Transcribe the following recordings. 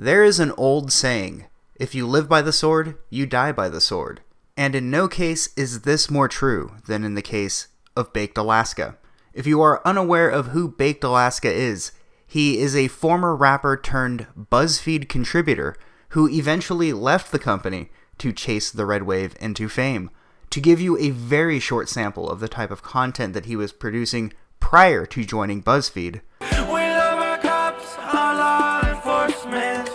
There is an old saying, if you live by the sword, you die by the sword. And in no case is this more true than in the case of Baked Alaska. If you are unaware of who Baked Alaska is, he is a former rapper turned BuzzFeed contributor who eventually left the company to chase the red wave into fame. To give you a very short sample of the type of content that he was producing prior to joining BuzzFeed. We love our cops, our law enforcement.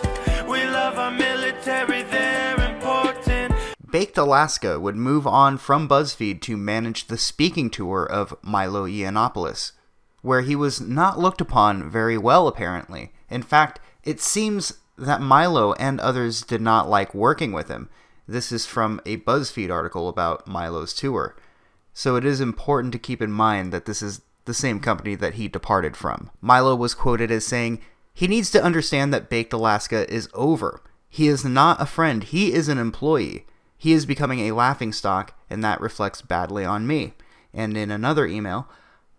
We love our military, they're important. Baked Alaska would move on from BuzzFeed to manage the speaking tour of Milo Yiannopoulos, where he was not looked upon very well apparently. In fact, it seems that Milo and others did not like working with him. This is from a BuzzFeed article about Milo's tour. So it is important to keep in mind that this is the same company that he departed from. Milo was quoted as saying, "He needs to understand that Baked Alaska is over. He is not a friend, he is an employee. He is becoming a laughingstock, and that reflects badly on me." And in another email,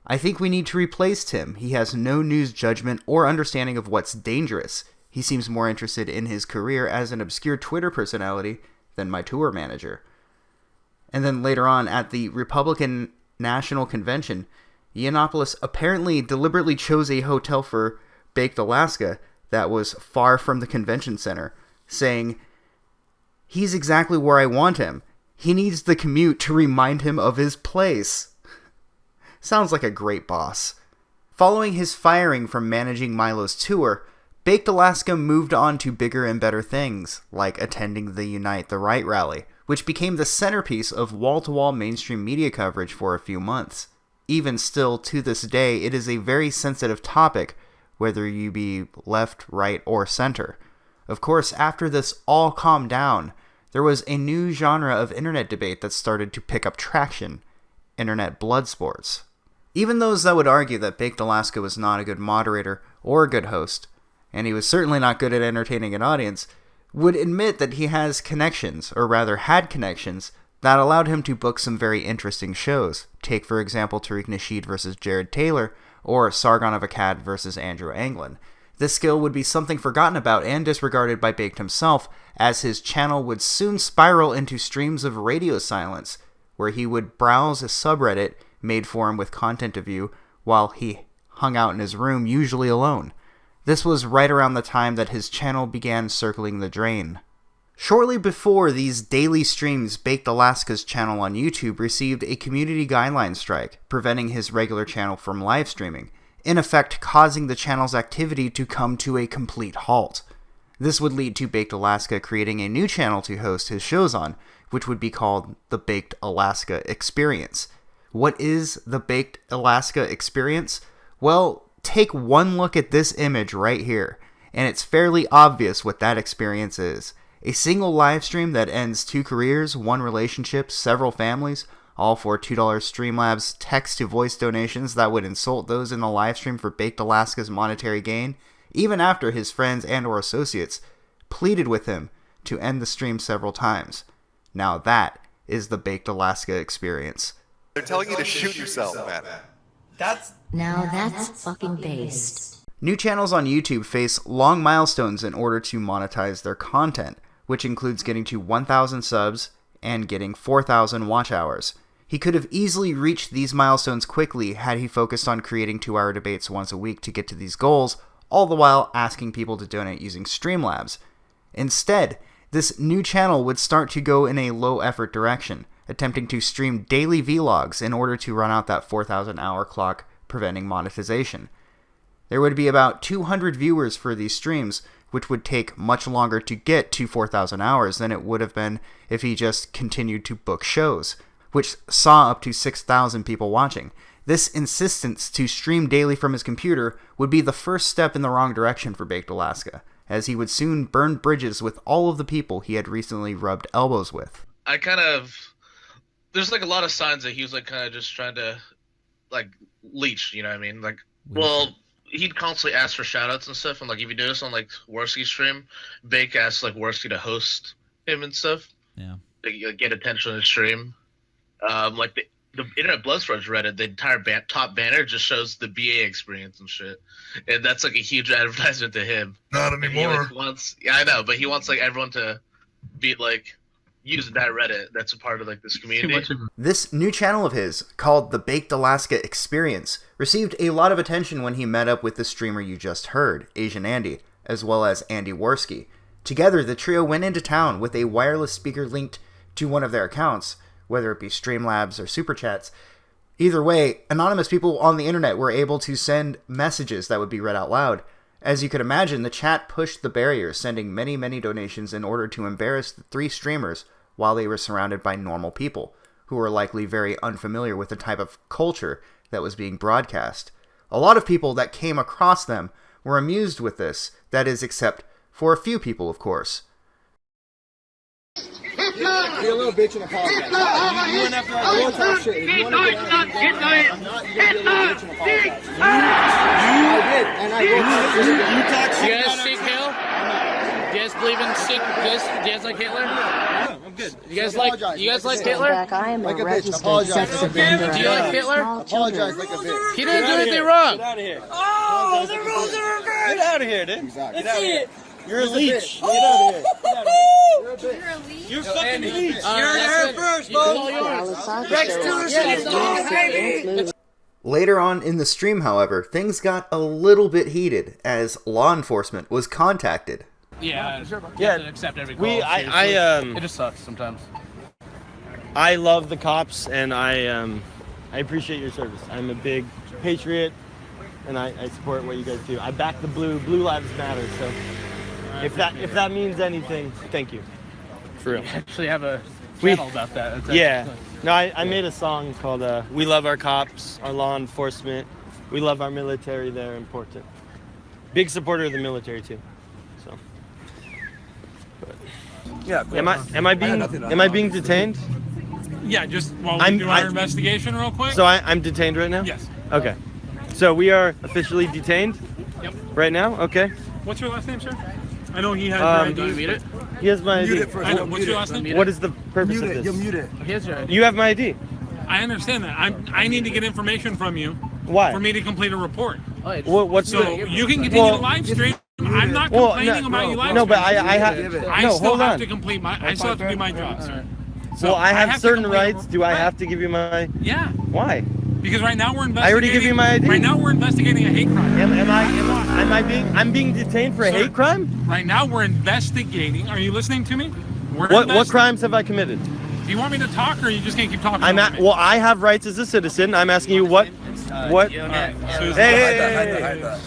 "I think we need to replace Tim. He has no news judgment or understanding of what's dangerous. He seems more interested in his career as an obscure Twitter personality than my tour manager." And then later on at the Republican National Convention, Yiannopoulos apparently deliberately chose a hotel for Baked Alaska that was far from the convention center, saying, "He's exactly where I want him. He needs the commute to remind him of his place." Sounds like a great boss. Following his firing from managing Milo's tour, Baked Alaska moved on to bigger and better things, like attending the Unite the Right rally, which became the centerpiece of wall-to-wall mainstream media coverage for a few months. Even still, to this day, it is a very sensitive topic, whether you be left, right, or center. Of course, after this all calmed down, there was a new genre of internet debate that started to pick up traction: internet blood sports. Even those that would argue that Baked Alaska was not a good moderator or a good host, and he was certainly not good at entertaining an audience, would admit that he has connections, or rather had connections, that allowed him to book some very interesting shows. Take, for example, Tariq Nasheed versus Jared Taylor, or Sargon of Akkad versus Andrew Anglin. This skill would be something forgotten about and disregarded by Baked himself, as his channel would soon spiral into streams of radio silence, where he would browse a subreddit made for him with content to view while he hung out in his room, usually alone. This was right around the time that his channel began circling the drain. Shortly before these daily streams, Baked Alaska's channel on YouTube received a community guideline strike, preventing his regular channel from live streaming, in effect causing the channel's activity to come to a complete halt. This would lead to Baked Alaska creating a new channel to host his shows on, which would be called the Baked Alaska Experience. What is the Baked Alaska Experience? Well, take one look at this image right here, and it's fairly obvious what that experience is. A single live stream that ends 2 careers, 1 relationship, several families, all for $2 Streamlabs text-to-voice donations that would insult those in the live stream for Baked Alaska's monetary gain, even after his friends and or associates pleaded with him to end the stream several times. Now that is the Baked Alaska Experience. They're telling you to shoot yourself, man. That's fucking based. New channels on YouTube face long milestones in order to monetize their content, which includes getting to 1,000 subs and getting 4,000 watch hours. He could have easily reached these milestones quickly had he focused on creating 2-hour debates once a week to get to these goals, all the while asking people to donate using Streamlabs. Instead, this new channel would start to go in a low-effort direction, attempting to stream daily vlogs in order to run out that 4,000-hour clock, preventing monetization. There would be about 200 viewers for these streams, which would take much longer to get to 4,000 hours than it would have been if he just continued to book shows, which saw up to 6,000 people watching. This insistence to stream daily from his computer would be the first step in the wrong direction for Baked Alaska, as he would soon burn bridges with all of the people he had recently rubbed elbows with. There's like a lot of signs that he was like kind of just trying to like leech, you know what I mean? Like, he'd constantly ask for shoutouts and stuff, and like if you notice on like Worski's stream, Bake asks like Worski to host him and stuff. Yeah. To get attention on the stream. Like the Internet Blood Storage Reddit, the entire top banner just shows the BA experience and shit, and that's like a huge advertisement to him. Not And anymore. he, like, wants, yeah, I know, but he wants like everyone to be like use that Reddit. That's a part of like this community. This new channel of his, called the Baked Alaska Experience, received a lot of attention when he met up with the streamer you just heard, Asian Andy, as well as Andy Worski. Together, the trio went into town with a wireless speaker linked to one of their accounts, whether it be Streamlabs or Super Chats. Either way, anonymous people on the internet were able to send messages that would be read out loud. As you could imagine, the chat pushed the barrier, sending many, many donations in order to embarrass the three streamers while they were surrounded by normal people, who were likely very unfamiliar with the type of culture that was being broadcast. A lot of people that came across them were amused with this, that is, except for a few people, of course. Be a little bitch and apologize. You went after our talk shit. If you want to get out, I'm not. You gotta be a little bitch and apologize. I did, and I will talk shit. You talk shit. Do you guys seek Hill? Do you guys believe in sick? Do you guys like Hitler? Yeah, I'm good. You guys like Hitler? I am Like a a bitch. registered Apologize. sex offender. Do you like Hitler? Apologize like a bitch. He didn't do anything wrong. Get out of here. Oh, the rules are reversed. Get out of here, dude. Exactly. Let's see it. You're a leech. Get out of here. Get out of here. You're a bitch. You're fucking leech. You're here first, folks. Rex Tillerson is gone, baby. Later on in the stream, however, things got a little bit heated as law enforcement was contacted. Yeah, Yeah, to accept every call. It just sucks sometimes. I love the cops, and I appreciate your service. I'm a big patriot, and I support what you guys do. I back the Blue Lives Matter. So if that means anything, thank you. For real. We actually have a channel about that. That's Yeah. No, I made a song called "We Love Our Cops, Our Law Enforcement. We love our military. They're important." Big supporter of the military too. So. Yeah. Am I being detained? Yeah, just while we do our investigation real quick. So I'm detained right now? Yes. Okay. So we are officially detained? Yep. Right now? Okay. What's your last name, sir? I know he has your ID. Do you mute it? He has my ID. Mute it first. I know. What's your last name? What is the purpose of this? You'll mute it. He has your ID. You have my ID. I understand that. I need to get information from you. Why? For me to complete a report. Oh, yeah, What's So the... you can continue to live stream. I'm not complaining about you live No, but streaming. I have... I No, still hold have on. to complete my. I still have to do my job, sir. So Well, I have to certain complete a rights. Do I report. have to give you my... Yeah, Why? because right now we're investigating. I already give you my ID. Right now we're investigating a hate crime. I'm being detained for a Sir, hate crime? Right now we're investigating. Are you listening to me? What crimes have I committed? Do you want me to talk, or are you just gonna keep talking? Well, I have rights as a citizen. I'm asking you what... Hey!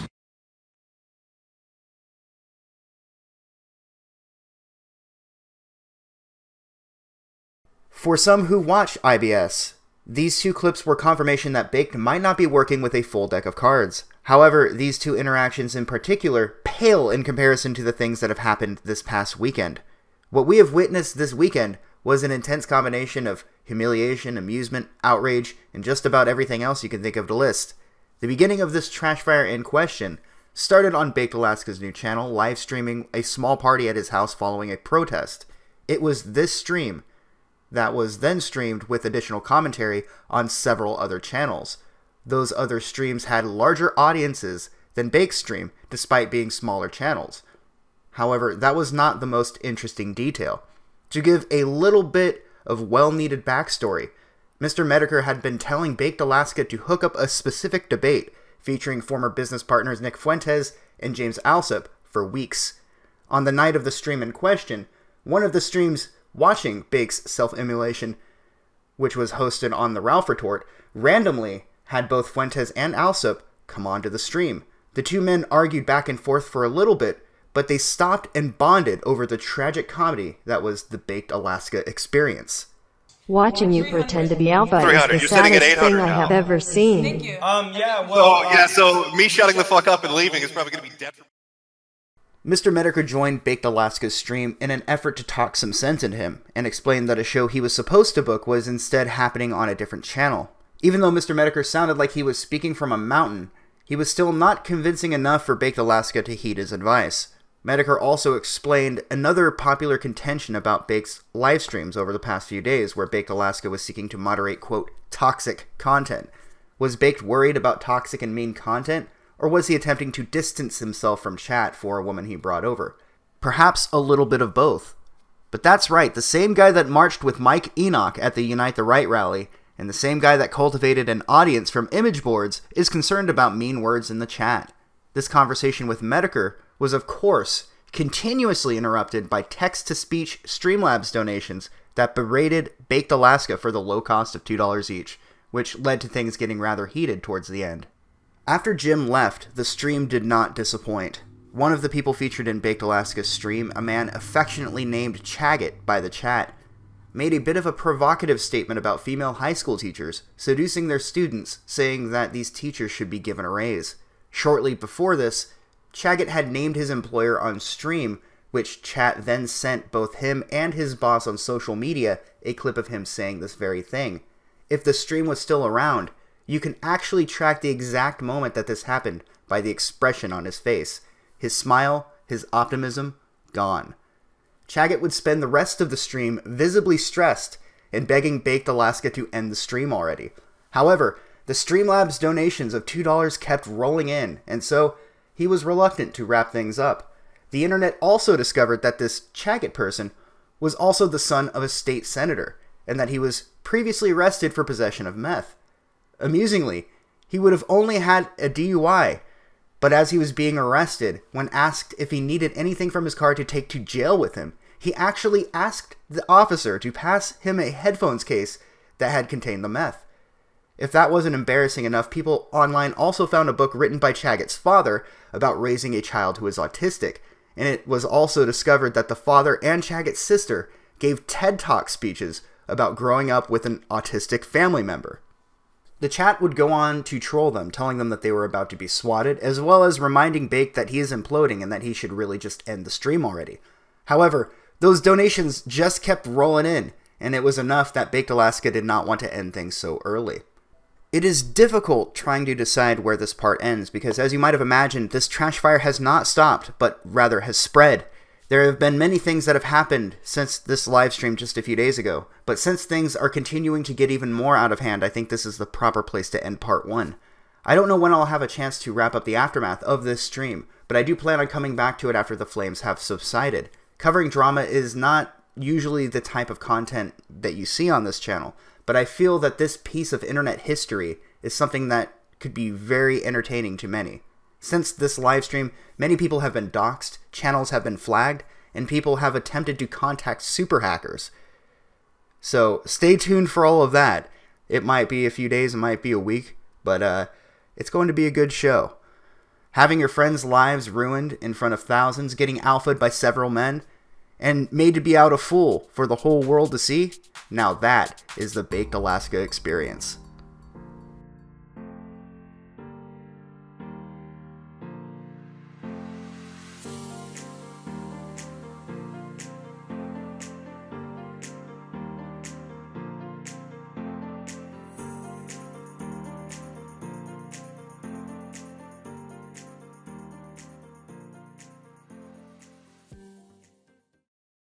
For some who watch IBS, these two clips were confirmation that Baked might not be working with a full deck of cards. However, these two interactions in particular pale in comparison to the things that have happened this past weekend. What we have witnessed this weekend was an intense combination of humiliation, amusement, outrage, and just about everything else you can think of to list. The beginning of this trash fire in question started on Baked Alaska's new channel, live streaming a small party at his house following a protest. It was this stream that was then streamed with additional commentary on several other channels. Those other streams had larger audiences than Bake's stream, despite being smaller channels. However, that was not the most interesting detail. To give a little bit of well-needed backstory, Mr. Medicare had been telling Baked Alaska to hook up a specific debate featuring former business partners Nick Fuentes and James Alsop for weeks. On the night of the stream in question, one of the streams watching Bake's self-immolation, which was hosted on the Ralph Retort, randomly had both Fuentes and Alsop come onto the stream. The two men argued back and forth for a little bit, but they stopped and bonded over the tragic comedy that was the Baked Alaska experience. Watching you pretend to be Alpha is 300. the You're sitting at saddest 800 thing I now. have ever seen. Thank you. So me shutting the fuck up and leaving is probably going to be dead. Mr. Medicare joined Baked Alaska's stream in an effort to talk some sense into him, and explained that a show he was supposed to book was instead happening on a different channel. Even though Mr. Medicare sounded like he was speaking from a mountain, he was still not convincing enough for Baked Alaska to heed his advice. Medicare also explained another popular contention about Baked's live streams over the past few days, where Baked Alaska was seeking to moderate, quote, toxic content. Was Baked worried about toxic and mean content, or was he attempting to distance himself from chat for a woman he brought over? Perhaps a little bit of both. But that's right, the same guy that marched with Mike Enoch at the Unite the Right rally, and the same guy that cultivated an audience from image boards, is concerned about mean words in the chat. This conversation with Medicare was, of course, continuously interrupted by text-to-speech Streamlabs donations that berated Baked Alaska for the low cost of $2 each, which led to things getting rather heated towards the end. After Jim left, the stream did not disappoint. One of the people featured in Baked Alaska's stream, a man affectionately named Chaggot by the chat, made a bit of a provocative statement about female high school teachers seducing their students, saying that these teachers should be given a raise. Shortly before this, Chaggot had named his employer on stream, which chat then sent both him and his boss on social media a clip of him saying this very thing. If the stream was still around, you can actually track the exact moment that this happened by the expression on his face. His smile, his optimism, gone. Chaggot would spend the rest of the stream visibly stressed and begging Baked Alaska to end the stream already. However, the Streamlabs donations of $2 kept rolling in, and so he was reluctant to wrap things up. The internet also discovered that this Chaggot person was also the son of a state senator, and that he was previously arrested for possession of meth. Amusingly, he would have only had a DUI, but as he was being arrested, when asked if he needed anything from his car to take to jail with him, he actually asked the officer to pass him a headphones case that had contained the meth. If that wasn't embarrassing enough, people online also found a book written by Chaggot's father about raising a child who is autistic, and it was also discovered that the father and Chaggot's sister gave TED Talk speeches about growing up with an autistic family member. The chat would go on to troll them, telling them that they were about to be swatted, as well as reminding Baked that he is imploding and that he should really just end the stream already. However, those donations just kept rolling in, and it was enough that Baked Alaska did not want to end things so early. It is difficult trying to decide where this part ends, because as you might have imagined, this trash fire has not stopped, but rather has spread. There have been many things that have happened since this live stream just a few days ago, but since things are continuing to get even more out of hand, I think this is the proper place to end part 1. I don't know when I'll have a chance to wrap up the aftermath of this stream, but I do plan on coming back to it after the flames have subsided. Covering drama is not usually the type of content that you see on this channel, but I feel that this piece of internet history is something that could be very entertaining to many. Since this live stream, many people have been doxxed, channels have been flagged, and people have attempted to contact super hackers. So stay tuned for all of that. It might be a few days, it might be a week, but it's going to be a good show. Having your friends' lives ruined in front of thousands, getting alphaed by several men, and made to be out a fool for the whole world to see? Now that is the Baked Alaska experience.